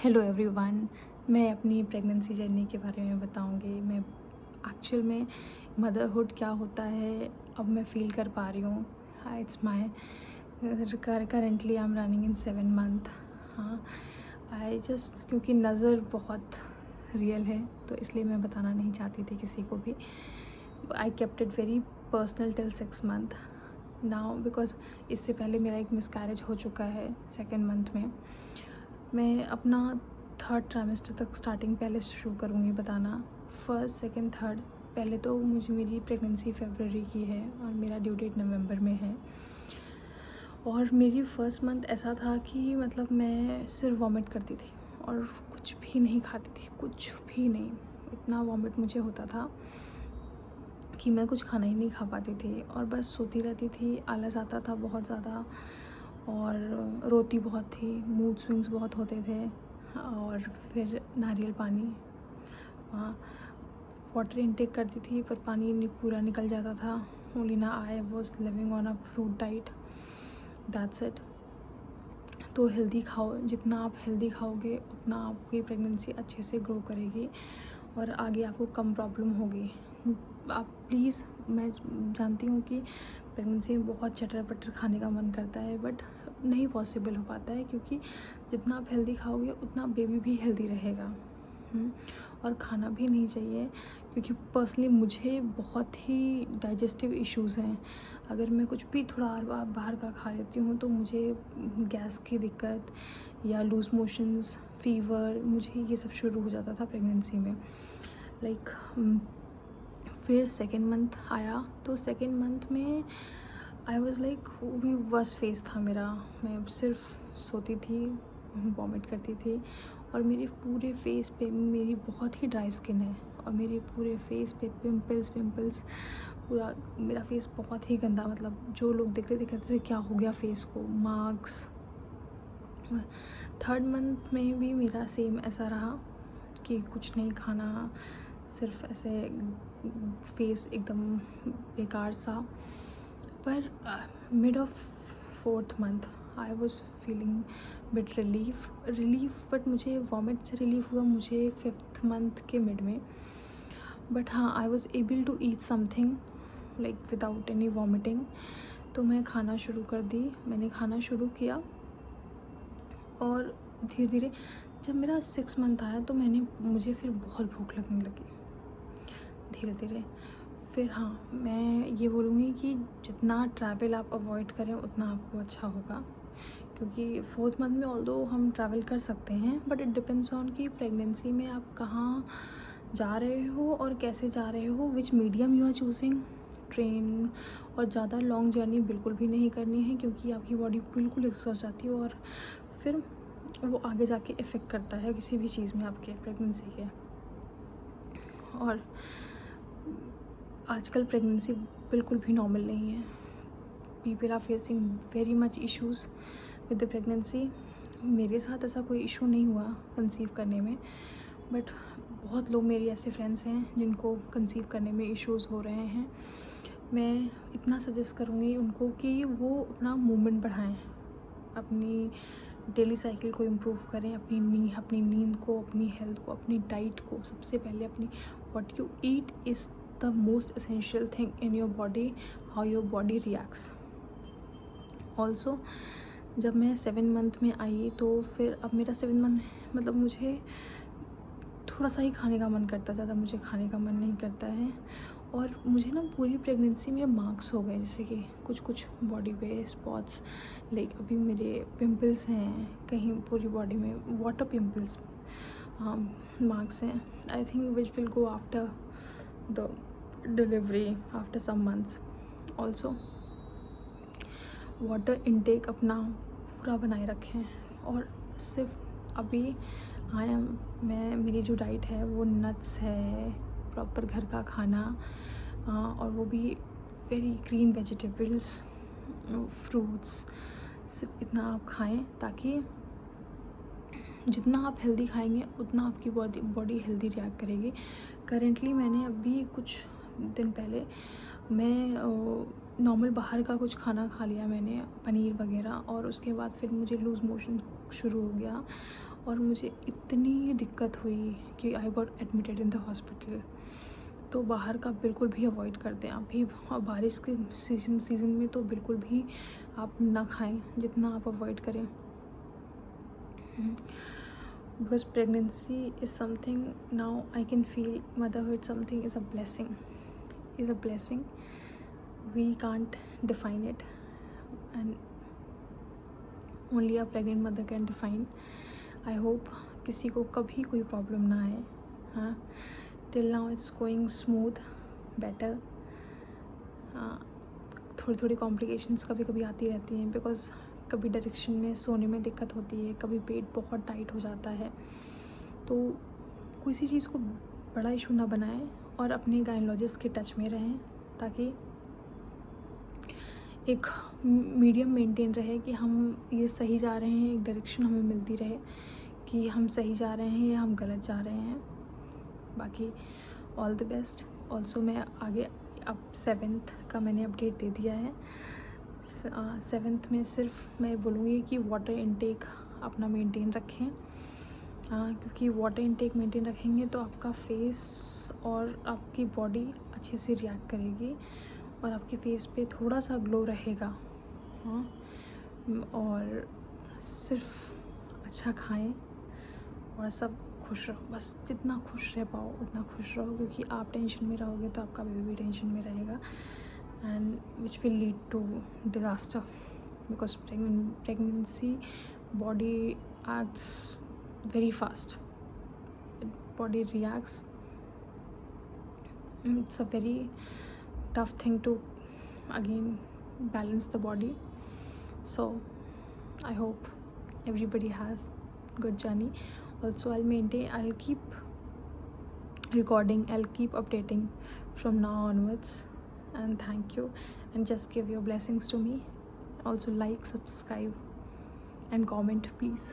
Hello everyone. मैं अपनी pregnancy journey के बारे में बताऊंगी। मैं एक्चुअल में मदरहुड क्या होता है अब मैं फ़ील कर पा रही हूँ। हाँ, it's my currently I am running in 7 month. हाँ, आई जस्ट क्योंकि नज़र बहुत रियल है तो इसलिए मैं बताना नहीं चाहती थी किसी को भी। I kept it very personal till 6 month now because इससे पहले मेरा एक मिसकैरेज हो चुका है 2nd मंथ में। मैं अपना 3rd ट्राइमेस्टर तक स्टार्टिंग पहले शुरू करूँगी बताना। 1st, 2nd, 3rd। पहले तो मुझे मेरी प्रेगनेंसी फरवरी की है और मेरा ड्यू डेट नवंबर में है। और मेरी 1st मंथ ऐसा था कि मतलब मैं सिर्फ वॉमिट करती थी और कुछ भी नहीं खाती थी, कुछ भी नहीं। इतना वॉमिट मुझे होता था कि मैं कुछ खाना ही नहीं खा पाती थी और बस सोती रहती थी। आलस आता था बहुत ज़्यादा और रोती बहुत थी, मूड स्विंग्स बहुत होते थे। और फिर नारियल पानी, वाटर इनटेक करती थी पर पानी पूरा निकल जाता था। ओनली ना I was living on a fruit diet, that's it. तो हेल्दी खाओ, जितना आप हेल्दी खाओगे उतना आपकी प्रेगनेंसी अच्छे से ग्रो करेगी और आगे आपको कम प्रॉब्लम होगी। आप प्लीज़, मैं जानती हूँ कि प्रेगनेंसी में बहुत चटर पटर खाने का मन करता है बट नहीं पॉसिबल हो पाता है क्योंकि जितना आप हेल्दी खाओगे उतना बेबी भी हेल्दी रहेगा। और खाना भी नहीं चाहिए क्योंकि पर्सनली मुझे बहुत ही डाइजेस्टिव इश्यूज़ हैं। अगर मैं कुछ भी थोड़ा बाहर का खा लेती हूँ तो मुझे गैस की दिक्कत या लूज़ मोशंस, फीवर, मुझे ये सब शुरू हो जाता था प्रेगनेंसी में। लाइक फिर 2nd मंथ आया तो 2nd मंथ में आई वॉज़ लाइक वो भी वर्स्ट फेज़ था मेरा। मैं सिर्फ सोती थी, वॉमिट करती थी और मेरे पूरे फेस पे मेरी बहुत ही ड्राई स्किन है और मेरे पूरे फेस पे पिंपल्स, पूरा मेरा फेस बहुत ही गंदा, मतलब जो लोग देखते थे कहते थे क्या हो गया फेस को, मार्क्स। 3rd मंथ में भी मेरा सेम ऐसा रहा कि कुछ नहीं खाना, सिर्फ ऐसे फेस एकदम बेकार सा। पर mid of 4th month I was feeling bit relief but मुझे वॉमिट से रिलीफ हुआ मुझे 5th मंथ के मिड में। बट हाँ, I was able to eat something like without any vomiting. तो मैं खाना शुरू कर दी, मैंने खाना शुरू किया और धीरे धीरे जब मेरा 6 मंथ आया तो मुझे फिर बहुत भूख लगने लगी धीरे धीरे। फिर हाँ, मैं ये बोलूँगी कि जितना ट्रैवल आप अवॉइड करें उतना आपको अच्छा होगा क्योंकि 4th मंथ में ऑल्दो हम ट्रैवल कर सकते हैं बट इट डिपेंड्स ऑन कि प्रेगनेंसी में आप कहाँ जा रहे हो और कैसे जा रहे हो, which medium you are choosing. Train और ज़्यादा लॉन्ग जर्नी बिल्कुल भी नहीं करनी है क्योंकि आपकी बॉडी बिल्कुल एग्जॉस्ट जाती है और फिर वो आगे जाके इफ़ेक्ट करता है किसी भी चीज़ में आपके प्रेगनेंसी के। और आजकल प्रेगनेंसी बिल्कुल भी नॉर्मल नहीं है। People are facing very much issues with the pregnancy. मेरे साथ ऐसा कोई इशू नहीं हुआ कंसीव करने में बट बहुत लोग मेरे ऐसे फ्रेंड्स हैं जिनको कंसीव करने में इश्यूज़ हो रहे हैं। मैं इतना सजेस्ट करूँगी उनको कि वो अपना मूवमेंट बढ़ाएं, अपनी डेली साइकिल को इम्प्रूव करें, अपनी नींद को, अपनी हेल्थ को, अपनी डाइट को। सबसे पहले अपनी what you eat is the most essential thing in your body, how your body reacts. Also जब मैं 7 मंथ में आई तो फिर अब मेरा 7 मंथ मतलब मुझे थोड़ा सा ही खाने का मन करता, ज़्यादा मुझे खाने का मन नहीं करता है। और मुझे ना पूरी प्रेगनेंसी में मार्क्स हो गए, जैसे कि कुछ बॉडी पे स्पॉट्स, लाइक अभी मेरे पिंपल्स हैं कहीं पूरी बॉडी में, वाटर पिंपल्स, मार्क्स हैं। I think which will go after the delivery after some months. Also water intake अपना पूरा बनाए रखें और सिर्फ अभी मैं मेरी जो डाइट है वो नट्स है, प्रॉपर घर का खाना, और वो भी वेरी ग्रीन वेजिटेबल्स, फ्रूट्स, सिर्फ इतना आप खाएं ताकि जितना आप हेल्दी खाएंगे उतना आपकी बॉडी हेल्दी रिएक्ट करेगी। करेंटली मैंने अभी कुछ दिन पहले मैं नॉर्मल बाहर का कुछ खाना खा लिया मैंने, पनीर वगैरह, और उसके बाद फिर मुझे लूज़ मोशन शुरू हो गया और मुझे इतनी दिक्कत हुई कि I got admitted in the hospital. तो बाहर का बिल्कुल भी अवॉइड कर दें आप भी, और बारिश के सीज़न में तो बिल्कुल भी आप ना खाएं, जितना आप अवॉइड करें। Because pregnancy is something, now I can feel motherhood something is a blessing, we can't define it, and only a pregnant mother can define. I hope किसी को कभी कोई प्रॉब्लम ना आए। हाँ, till now it's going smooth, better. थोड़ी थोड़ी complications कभी कभी आती रहती हैं, बिकॉज कभी डायरेक्शन में सोने में दिक्कत होती है, कभी पेट बहुत टाइट हो जाता है। तो किसी चीज़ को बड़ा इशू ना बनाएं और अपने गायनोलॉजिस्ट के टच में रहें, ताकि एक मीडियम मेंटेन रहे कि हम ये सही जा रहे हैं, एक डायरेक्शन हमें मिलती रहे कि हम सही जा रहे हैं या हम गलत जा रहे हैं। बाकी ऑल द बेस्ट। ऑल्सो मैं आगे अब 7th का मैंने अपडेट दे दिया है। 7th में सिर्फ मैं बोलूँगी कि वाटर इनटेक अपना मेंटेन रखें, क्योंकि वाटर इनटेक मेंटेन रखेंगे तो आपका फेस और आपकी बॉडी अच्छे से रिएक्ट करेगी और आपके फेस पे थोड़ा सा ग्लो रहेगा। हाँ, और सिर्फ अच्छा खाएं और सब खुश रहो, बस जितना खुश रह पाओ उतना खुश रहो, क्योंकि आप टेंशन में रहोगे तो आपका बेबी भी टेंशन में रहेगा, and which will lead to disaster. Because pregnancy body acts very fast, body reacts, it's a very tough thing to again balance the body. So I hope everybody has good journey. Also I'll keep recording, I'll keep updating from now onwards, and thank you, and just give your blessings to me. Also like, subscribe and comment please.